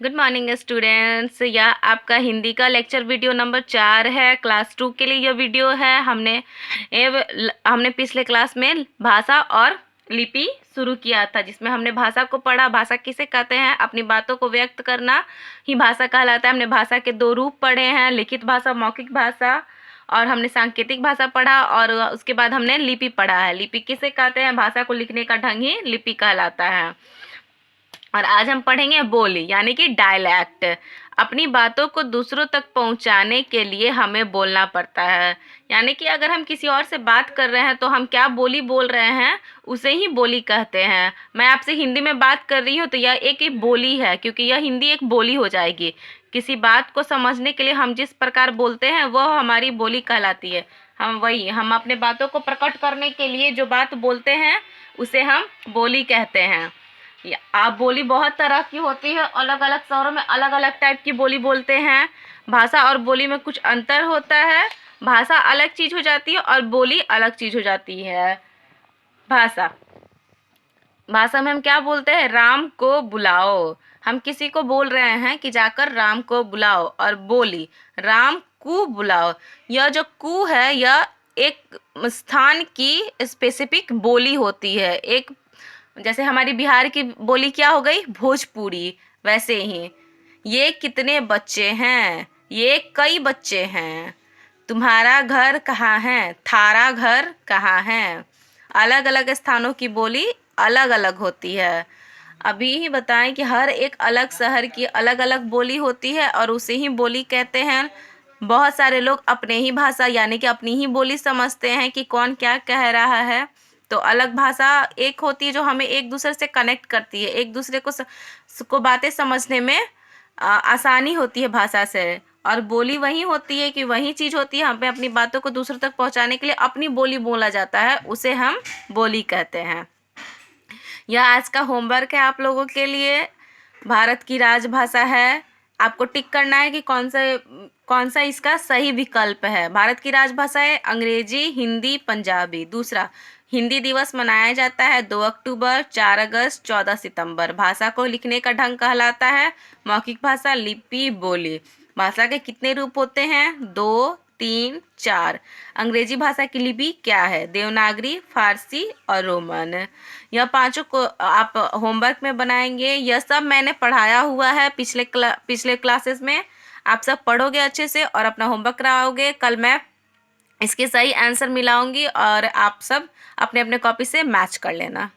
Good morning students. यह आपका हिंदी का लेक्चर वीडियो नंबर 4 है। क्लास 2 के लिए यह वीडियो है। हमने पिछले क्लास में भाषा और लिपि शुरू किया था, जिसमें हमने भाषा को पढ़ा। भाषा किसे कहते हैं? अपनी बातों को व्यक्त करना ही भाषा कहलाता है। हमने भाषा के 2 रूप पढ़े हैं, लिखित भाषा, मौखिक भाषा, और हमने सांकेतिक भाषा पढ़ा। और उसके बाद हमने लिपि पढ़ा है। लिपि किसे कहते हैं? भाषा को लिखने का ढंग ही लिपि कहलाता है। और आज हम पढ़ेंगे बोली, यानी कि डायलैक्ट। अपनी बातों को दूसरों तक पहुंचाने के लिए हमें बोलना पड़ता है। यानी कि अगर हम किसी और से बात कर रहे हैं तो हम क्या बोली बोल रहे हैं, उसे ही बोली कहते हैं। मैं आपसे हिंदी में बात कर रही हूँ तो यह एक बोली है, क्योंकि यह हिंदी एक बोली हो जाएगी। किसी बात को समझने के लिए हम जिस प्रकार बोलते हैं वह हमारी बोली कहलाती है। हम अपने बातों को प्रकट करने के लिए जो बात बोलते हैं उसे हम बोली कहते हैं। आप बोली बहुत तरह की होती है। अलग अलग शहरों में अलग अलग टाइप की बोली बोलते हैं। भाषा और बोली में कुछ अंतर होता है। भाषा अलग चीज हो जाती है और बोली अलग चीज हो जाती है। भाषा भाषा में हम क्या बोलते हैं? राम को बुलाओ। हम किसी को बोल रहे हैं कि जाकर राम को बुलाओ। और बोली राम को बुलाओ। यह जो कु है यह एक स्थान की स्पेसिफिक बोली होती है। एक जैसे हमारी बिहार की बोली क्या हो गई? भोजपुरी। वैसे ही ये कितने बच्चे हैं? ये कई बच्चे हैं। तुम्हारा घर कहाँ है? थारा घर कहाँ है? अलग अलग स्थानों की बोली अलग अलग होती है। अभी ही बताएं कि हर एक अलग शहर की अलग अलग बोली होती है और उसे ही बोली कहते हैं। बहुत सारे लोग अपने ही भाषा यानी कि अपनी ही बोली समझते हैं कि कौन क्या कह रहा है। तो अलग भाषा एक होती है जो हमें एक दूसरे से कनेक्ट करती है, एक दूसरे को बातें समझने में आसानी होती है भाषा से। और बोली वही होती है कि वही चीज़ होती है, हमें अपनी बातों को दूसरों तक पहुंचाने के लिए अपनी बोली बोला जाता है, उसे हम बोली कहते हैं। यह आज का होमवर्क है आप लोगों के लिए। भारत की राजभाषा है। आपको टिक करना है कि कौन सा इसका सही विकल्प है। भारत की राजभाषा है अंग्रेजी, हिंदी, पंजाबी। दूसरा, हिंदी दिवस मनाया जाता है 2 अक्टूबर, 4 अगस्त, 14 सितंबर। भाषा को लिखने का ढंग कहलाता है मौखिक भाषा, लिपि, बोली। भाषा के कितने रूप होते हैं? 2, 3, 4। अंग्रेजी भाषा की लिपि क्या है? देवनागरी, फारसी और रोमन। यह पांचों को आप होमवर्क में बनाएंगे। यह सब मैंने पढ़ाया हुआ है पिछले क्लासेस में। आप सब पढ़ोगे अच्छे से और अपना होमवर्क कराओगे। कल मैं इसके सही आंसर मिलाऊंगी और आप सब अपने अपने कॉपी से मैच कर लेना।